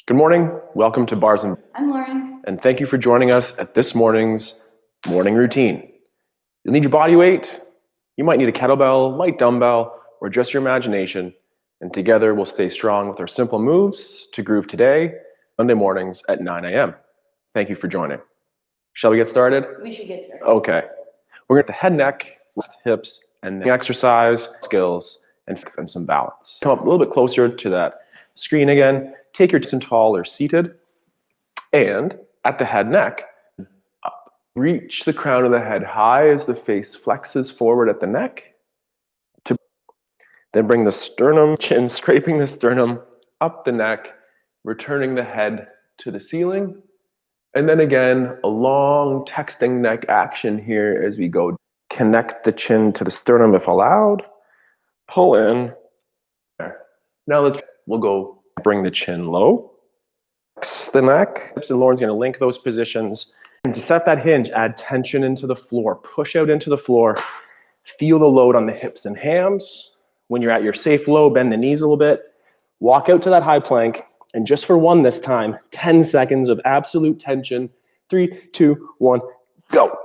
Good morning. Welcome to Bars and I'm Lauren. And thank you for joining us at this morning's morning routine. You'll need your body weight. You might need a kettlebell, light dumbbell, or just your imagination. And together we'll stay strong with our simple moves to groove today, Monday mornings at 9 a.m. Thank you for joining. Shall we get started? We should get started. Okay. We're going to head, neck, hips, and exercise, skills, and some balance. Come up a little bit closer to that screen again. Take your chin tall or seated. And at the head, neck, up. Reach the crown of the head high as the face flexes forward at the neck. Then bring the sternum, chin scraping the sternum up the neck, returning the head to the ceiling. And then again, a long texting neck action here as we go. Connect the chin to the sternum if allowed. Pull in. Now we'll go bring the chin low. The neck. And Lauren's going to link those positions. And to set that hinge, add tension into the floor. Push out into the floor. Feel the load on the hips and hams. When you're at your safe low, bend the knees a little bit. Walk out to that high plank. And just for one this time, 10 seconds of absolute tension. 3, 2, 1, go.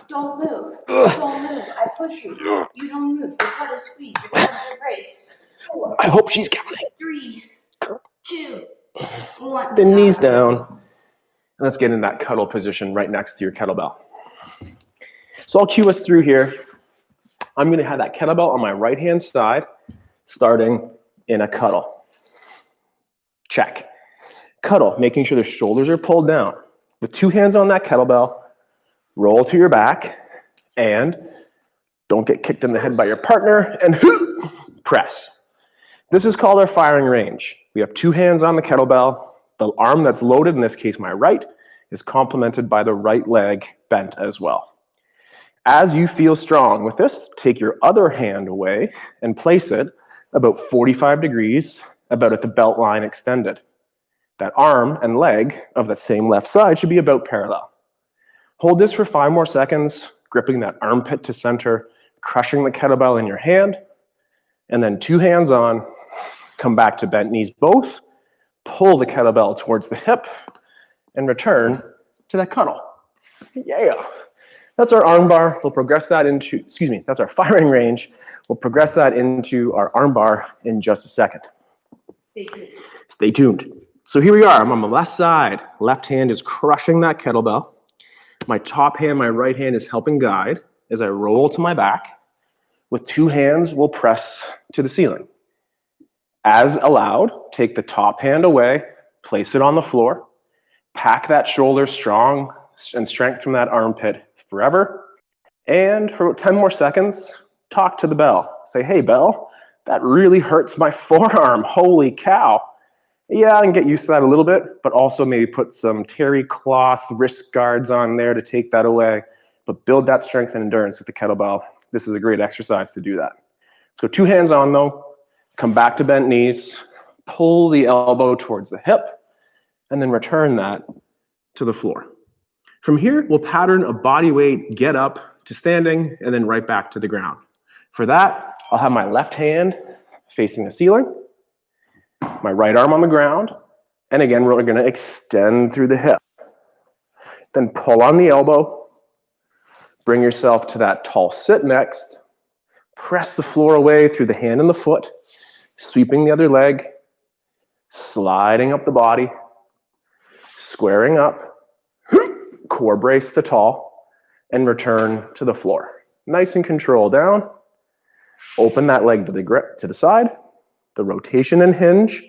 Don't move. Don't move. I push you. You don't move. Your butt is squeezed. Your butt is braced. 4. I hope she's counting. 3, 2, 1. The knees down. And let's get in that cuddle position right next to your kettlebell. So I'll cue us through here. I'm going to have that kettlebell on my right-hand side, starting in a cuddle. Check. Cuddle, making sure the shoulders are pulled down. With 2 hands on that kettlebell, roll to your back, and don't get kicked in the head by your partner, and press. This is called our firing range. We have 2 hands on the kettlebell. The arm that's loaded, in this case my right, is complemented by the right leg bent as well. As you feel strong with this, take your other hand away and place it about 45 degrees, about at the belt line extended. That arm and leg of the same left side should be about parallel. Hold this for 5 more seconds, gripping that armpit to center, crushing the kettlebell in your hand, and then 2 hands on, come back to bent knees both, pull the kettlebell towards the hip, and return to that cuddle. Yeah. That's our arm bar. We'll progress that into, that's our firing range. We'll progress that into our arm bar in just a second. Stay tuned. Stay tuned. So here we are. I'm on the left side. Left hand is crushing that kettlebell. My top hand, my right hand is helping guide as I roll to my back. With 2 hands, we'll press to the ceiling. As allowed, take the top hand away, place it on the floor, pack that shoulder strong and strength from that armpit forever. And for about 10 more seconds, talk to the bell. Say, hey, bell, that really hurts my forearm. Holy cow. Yeah, I can get used to that a little bit, but also maybe put some terry cloth wrist guards on there to take that away. But build that strength and endurance with the kettlebell. This is a great exercise to do that. Let's go 2 hands on though. Come back to bent knees. Pull the elbow towards the hip. And then return that to the floor. From here, we'll pattern a body weight get up to standing and then right back to the ground. For that, I'll have my left hand facing the ceiling. My right arm on the ground, and again, we're going to extend through the hip. Then pull on the elbow, bring yourself to that tall sit next, press the floor away through the hand and the foot, sweeping the other leg, sliding up the body, squaring up, core brace to tall, and return to the floor. Nice and controlled down. Open that leg to the grip to the side, the rotation and hinge,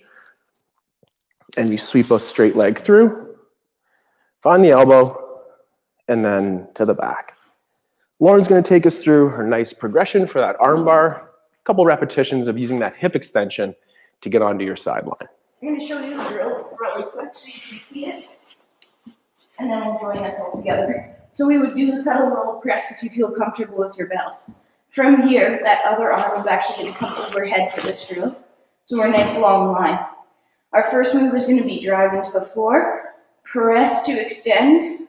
and you sweep a straight leg through, find the elbow, and then to the back. Lauren's going to take us through her nice progression for that arm bar, a couple repetitions of using that hip extension to get onto your sideline. I'm going to show you the drill really quick so you can see it, and then we'll join us all together. So we would do the pedal roll press if you feel comfortable with your bell. From here, that other arm is actually going to come overhead for this drill. So we're a nice long line. Our first move is going to be driving to the floor, press to extend. I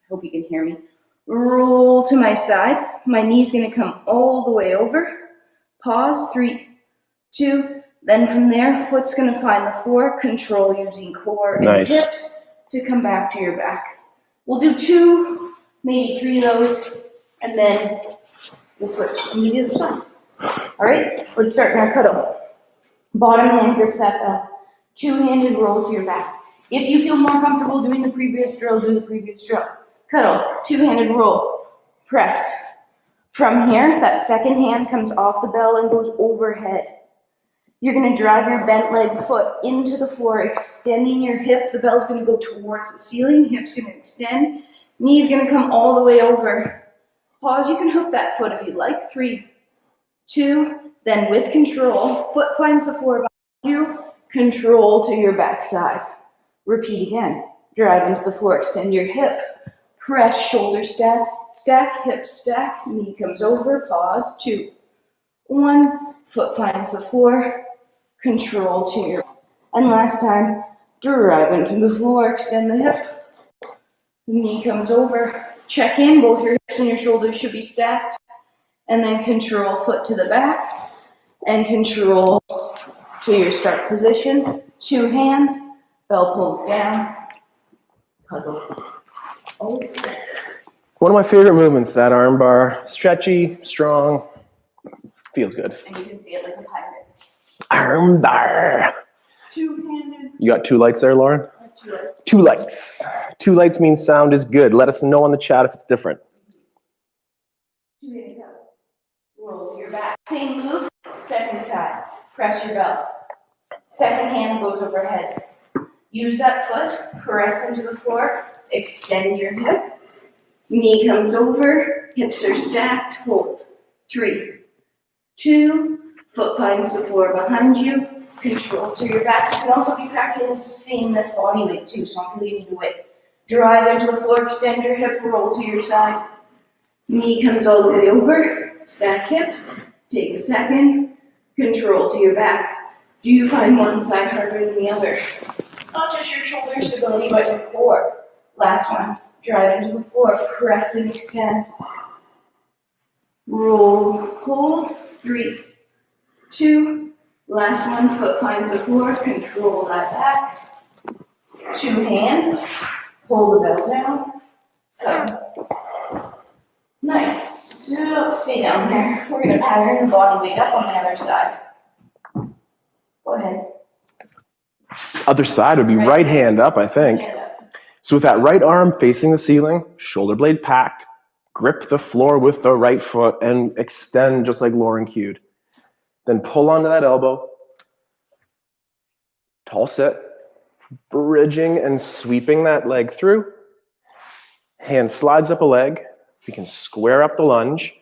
hope you can hear me. Roll to my side. My knee's going to come all the way over. Pause. 3, 2, Then from there, foot's gonna find the floor, control using core and Nice. hips to come back to your back. We'll do 2, maybe 3 of those, and then we'll switch and do the other side. All right, let's start in our cuddle. Bottom hand grips that bell. 2-handed roll to your back. If you feel more comfortable doing the previous drill, do the previous drill. Cuddle, 2-handed roll, press. From here, that second hand comes off the bell and goes overhead. You're gonna drive your bent leg foot into the floor, extending your hip. The bell's gonna go towards the ceiling, hip's gonna extend, knee's gonna come all the way over. Pause, you can hook that foot if you'd like. 3, 2, then with control, foot finds the floor behind you, control to your backside. Repeat again. Drive into the floor, extend your hip, press, shoulder stack, stack, hip stack, knee comes over, pause, 2, 1, foot finds the floor, control to your, and last time, drive into the floor, extend the hip, knee comes over, check in, both your hips and your shoulders should be stacked, and then control foot to the back, and control to your start position, 2 hands, bell pulls down, cuddle. One of my favorite movements, that arm bar. Stretchy, strong, feels good. And you can see it like a pirate. Arm bar. 2-handed. You got 2 lights there, Lauren? 2 lights. 2 lights. 2 lights means sound is good. Let us know on the chat if it's different. 2-handed cuddle. Roll to your back. Same move, second side. Press your bell. Second hand goes overhead. Use that foot, press into the floor, extend your hip. Knee comes over, hips are stacked, hold. 3, 2, foot finds the floor behind you, control to your back. You can also be practicing this body weight too, so I'm leading the way. Drive into the floor, extend your hip, roll to your side. Knee comes all the way over, stack hip, take a second, control to your back. Do you find one side harder than the other? Not just your shoulder stability, but your core. Last one, drive into the floor, press and extend. Roll, hold, 3, 2, last one, foot finds the floor, control that back. 2 hands, hold the bell down, go. Nice, so stay down there. We're gonna pattern the body weight up on the other side. Go ahead. Other side would be right hand up, I think. Hand up. So with that right arm facing the ceiling, shoulder blade packed, grip the floor with the right foot and extend just like Lauren cued. Then pull onto that elbow, tall sit, bridging and sweeping that leg through. Hand slides up a leg. We can square up the lunge,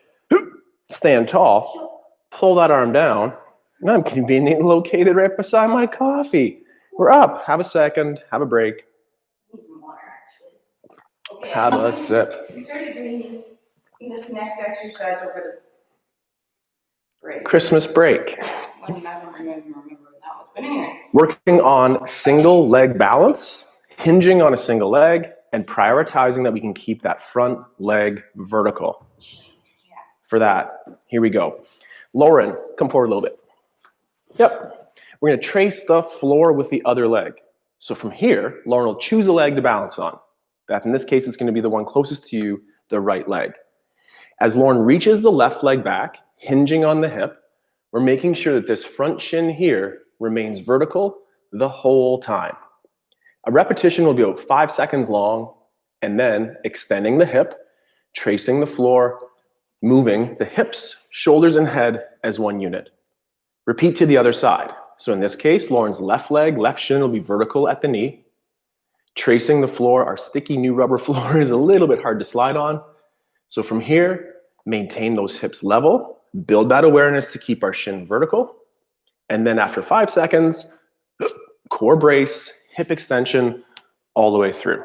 stand tall, pull that arm down, and I'm conveniently located right beside my coffee. We're up. Have a second, have a break. Need some water, actually. Okay, Have a sip. we started doing this next exercise over the break. Christmas break. I don't remember when that was, but anyway. Working on single leg balance, hinging on a single leg, and prioritizing that we can keep that front leg vertical. Yeah. For that, here we go. Lauren, come forward a little bit. Yep. We're going to trace the floor with the other leg. So from here, Lauren will choose a leg to balance on. That in this case, it's going to be the one closest to you, the right leg. As Lauren reaches the left leg back, hinging on the hip, we're making sure that this front shin here remains vertical the whole time. A repetition will be about 5 seconds long, and then extending the hip, tracing the floor, moving the hips, shoulders, and head as one unit. Repeat to the other side. So in this case, Lauren's left leg, left shin will be vertical at the knee. Tracing the floor, our sticky new rubber floor is a little bit hard to slide on. So from here, maintain those hips level, build that awareness to keep our shin vertical. And then after 5 seconds, core brace, hip extension, all the way through.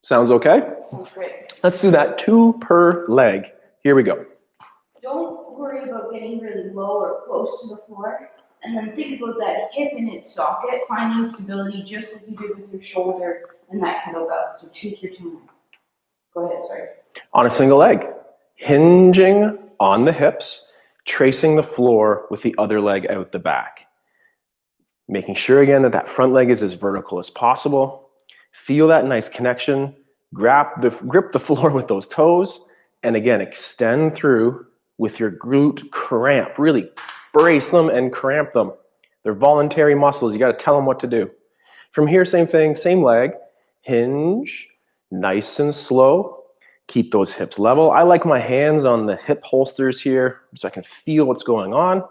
Sounds okay? Sounds great. Let's do that 2 per leg. Here we go. Don't worry about getting really low or close to the floor. And then think about that hip in its socket, finding stability just like you did with your shoulder and that kettlebell. So take your time. Go ahead, sorry. On a single leg, hinging on the hips, tracing the floor with the other leg out the back. Making sure again that that front leg is as vertical as possible. Feel that nice connection. Grip the floor with those toes. And again, extend through with your glute cramp. Really brace them and cramp them. They're voluntary muscles. You got to tell them what to do. From here, same thing, same leg. Hinge, nice and slow. Keep those hips level. I like my hands on the hip holsters here so I can feel what's going on.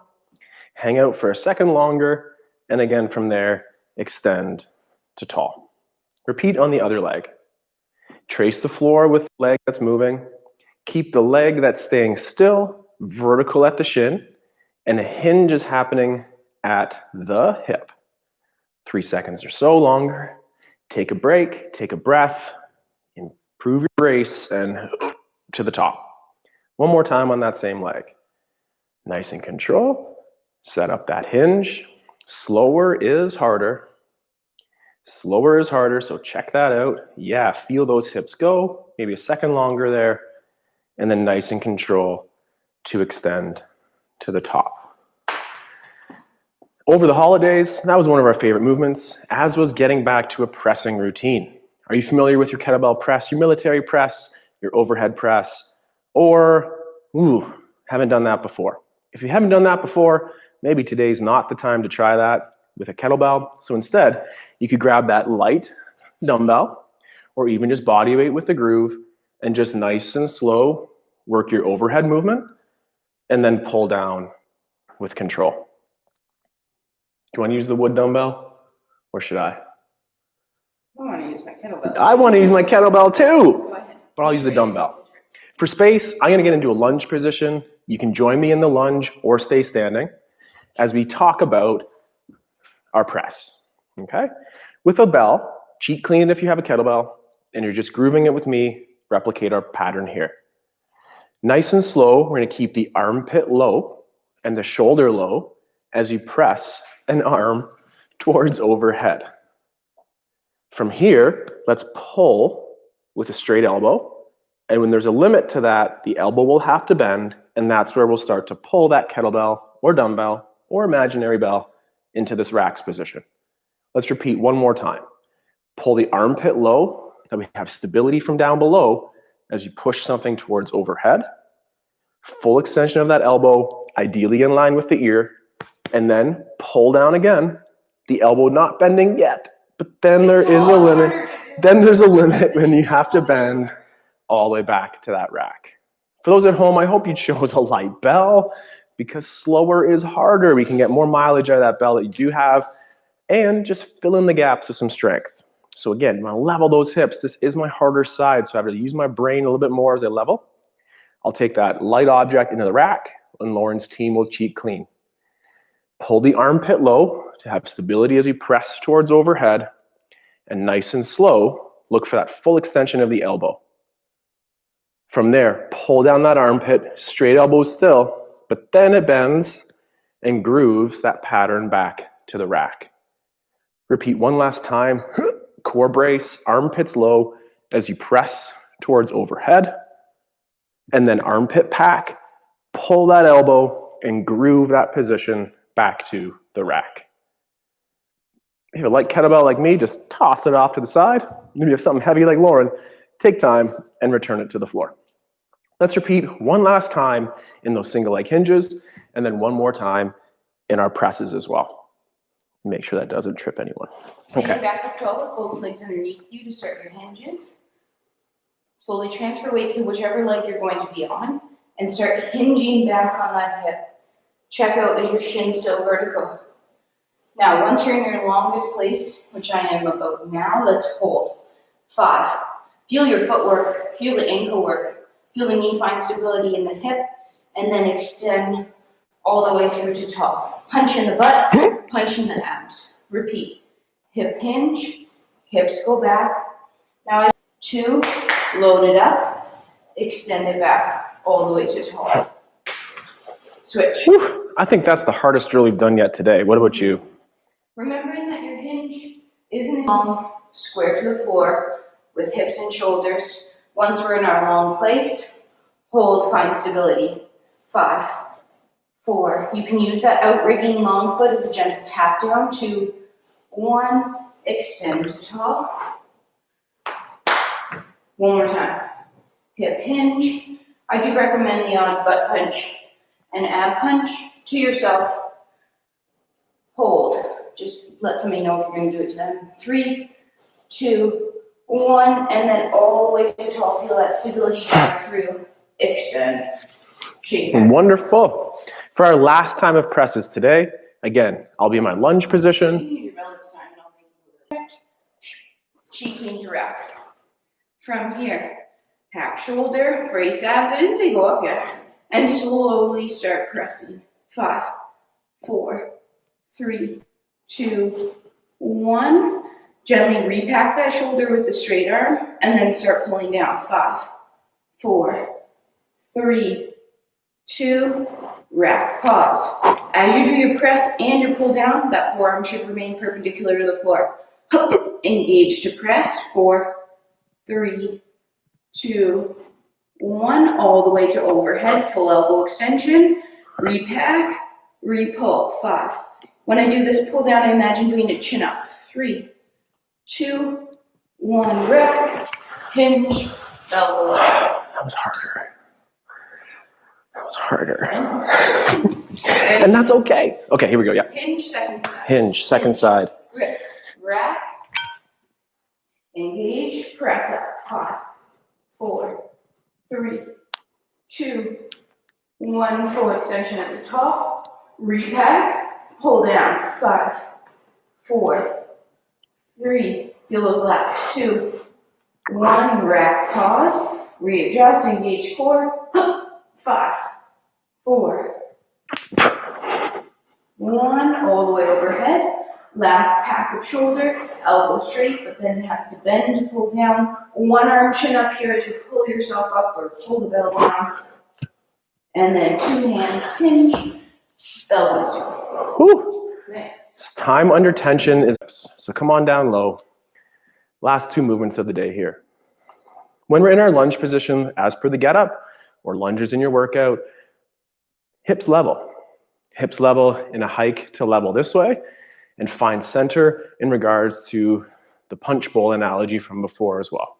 Hang out for a second longer. And again, from there, extend to tall. Repeat on the other leg. Trace the floor with the leg that's moving. Keep the leg that's staying still, vertical at the shin, and a hinge is happening at the hip. 3 seconds or so longer. Take a break, take a breath, improve your brace, and to the top. One more time on that same leg. Nice and control. Set up that hinge. Slower is harder. Slower is harder, so check that out. Yeah, feel those hips go. Maybe a second longer there. And then nice and control to extend to the top. Over the holidays, that was one of our favorite movements, as was getting back to a pressing routine. Are you familiar with your kettlebell press, your military press, your overhead press, or, haven't done that before? If you haven't done that before, maybe today's not the time to try that with a kettlebell. So instead, you could grab that light dumbbell or even just body weight with the groove and just nice and slow work your overhead movement and then pull down with control. Do you want to use the wood dumbbell or should I? I want to use my kettlebell. I want to use my kettlebell too, but I'll use the dumbbell. For space, I'm going to get into a lunge position. You can join me in the lunge or stay standing as we talk about our press, okay? With a bell, cheat clean it if you have a kettlebell, and you're just grooving it with me, replicate our pattern here. Nice and slow, we're gonna keep the armpit low and the shoulder low as you press an arm towards overhead. From here, let's pull with a straight elbow, and when there's a limit to that, the elbow will have to bend, and that's where we'll start to pull that kettlebell or dumbbell or imaginary bell into this racks position. Let's repeat one more time. Pull the armpit low, that we have stability from down below as you push something towards overhead. Full extension of that elbow, ideally in line with the ear, and then pull down again. The elbow not bending yet, but then there is a limit. Then there's a limit when you have to bend all the way back to that rack. For those at home, I hope you chose a light bell because slower is harder. We can get more mileage out of that bell that you do have and just fill in the gaps with some strength. So again, I'm gonna level those hips. This is my harder side, so I have to use my brain a little bit more as I level. I'll take that light object into the rack and Lauren's team will cheat clean. Pull the armpit low to have stability as you press towards overhead, and nice and slow, look for that full extension of the elbow. From there, pull down that armpit, straight elbow still, but then it bends and grooves that pattern back to the rack. Repeat one last time. Core brace, armpits low as you press towards overhead, and then armpit pack, pull that elbow and groove that position back to the rack. If you have a light kettlebell like me, just toss it off to the side. If you have something heavy like Lauren, take time and return it to the floor. Let's repeat one last time in those single leg hinges, and then one more time in our presses as well. Make sure that doesn't trip anyone. Stand back up tall with both legs underneath you to start your hinges. Slowly transfer weight to whichever leg you're going to be on and start hinging back on that hip. Check out, is your shin still vertical? Now, once you're in your longest place, which I am about now, let's hold. 5. Feel your footwork, feel the ankle work, feel the knee find stability in the hip, and then extend all the way through to top. Punch in the butt, punch in the abs. Repeat. Hip hinge, hips go back. Now 2, load it up, extend it back all the way to top. Switch. Whew. I think that's the hardest drill we've done yet today. What about you? Remembering that your hinge isn't long, square to the floor with hips and shoulders. Once we're in our long place, hold, find stability. 5, 4. You can use that outrigging long foot as a gentle tap down. 2, 1, extend to tall. One more time. Hip hinge. I do recommend the odd butt punch and ab punch to yourself. Hold. Just let somebody know if you're going to do it to them. 3, 2, 1, and then all the way to tall. Feel that stability back through. Extend. Shake back. Wonderful. For our last time of presses today, again, I'll be in my lunge position. You can use your bell this time, and I'll make you move it. Cheek lean to rack. From here, hack shoulder, brace abs. I didn't say go up yet. And slowly start pressing. 5, 4, 3, 2, 1. Gently repack that shoulder with the straight arm, and then start pulling down. 5, 4, 3, 2, rack, pause. As you do your press and your pull down, that forearm should remain perpendicular to the floor. Engage to press. 4, 3, 2, 1, all the way to overhead, full elbow extension. Repack, repull. 5. When I do this pull down, I imagine doing a chin up. 3, 2, 1, rack, hinge, elbows. That was harder. That was harder. And that's okay. Okay, here we go, yeah. Hinge, second side. Hinge, second side. Grip, rack, engage, press up. 5, 4, 3, 2, 1, full extension at the top. Repack, pull down. 5, 4, 3, feel those lats. 2, 1, rack, pause, readjust, engage core. 5, 4, 1, all the way overhead. Last pack of shoulder, elbow straight, but then it has to bend to pull down. One arm chin up here as you pull yourself up or pull the bell down. And then 2 hands hinge, elbows down. Whew. Nice. Time under tension is, so come on down low. Last 2 movements of the day here. When we're in our lunge position, as per the get up, or lunges in your workout, hips level. Hips level in a hike to level this way, and find center in regards to the punch bowl analogy from before as well.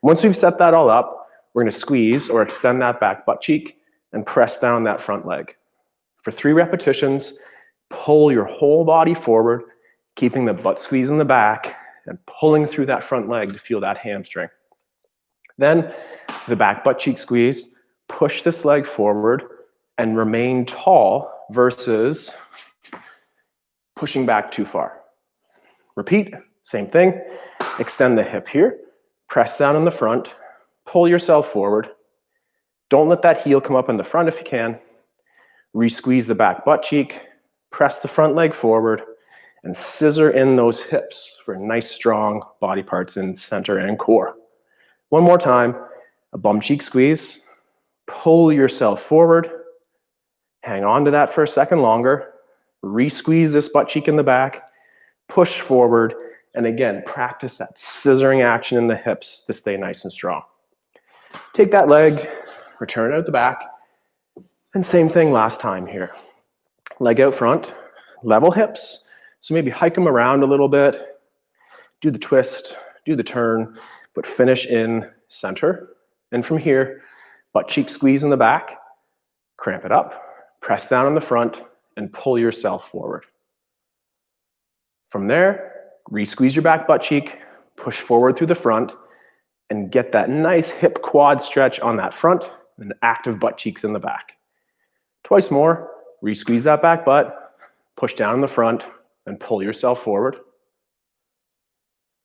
Once we've set that all up, we're going to squeeze or extend that back butt cheek and press down that front leg. For 3 repetitions, pull your whole body forward, keeping the butt squeeze in the back and pulling through that front leg to feel that hamstring. Then the back butt cheek squeeze, push this leg forward and remain tall versus pushing back too far. Repeat, same thing. Extend the hip here, press down in the front, pull yourself forward. Don't let that heel come up in the front if you can. Re-squeeze the back butt cheek, press the front leg forward, and scissor in those hips for nice strong body parts in center and core. One more time, a bum cheek squeeze, pull yourself forward, hang on to that for a second longer, re-squeeze this butt cheek in the back, push forward, and again, practice that scissoring action in the hips to stay nice and strong. Take that leg, return it out the back, and same thing last time here. Leg out front, level hips, so maybe hike them around a little bit, do the twist, do the turn, but finish in center. And from here, butt cheek squeeze in the back, cramp it up, press down on the front, and pull yourself forward. From there, re-squeeze your back butt cheek, push forward through the front, and get that nice hip quad stretch on that front and active butt cheeks in the back. Twice more, re-squeeze that back butt, push down in the front, and pull yourself forward.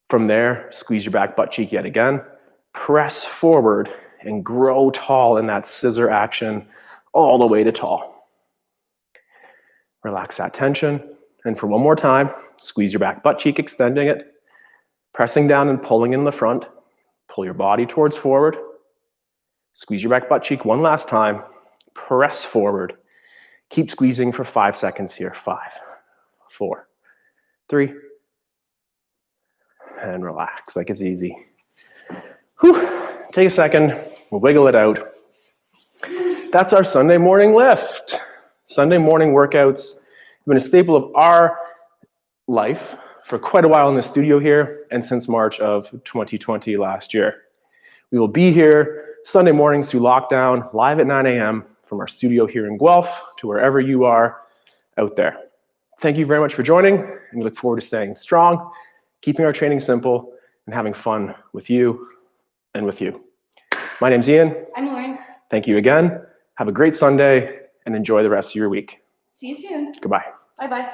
From there, squeeze your back butt cheek yet again, press forward, and grow tall in that scissor action all the way to tall. Relax that tension, and for one more time, squeeze your back butt cheek, extending it, pressing down and pulling in the front. Pull your body towards forward. Squeeze your back butt cheek one last time, press forward. Keep squeezing for 5 seconds here. 5, 4, 3, and relax like it's easy. Whew. Take a second, we'll wiggle it out. That's our Sunday morning lift. Sunday morning workouts have been a staple of our life for quite a while in the studio here and since March of 2020 last year. We will be here Sunday mornings through lockdown, live at 9 a.m. from our studio here in Guelph to wherever you are out there. Thank you very much for joining, and we look forward to staying strong, keeping our training simple, and having fun with you and with you. My name's Ian. I'm Lauren. Thank you again. Have a great Sunday and enjoy the rest of your week. See you soon. Goodbye. Bye-bye.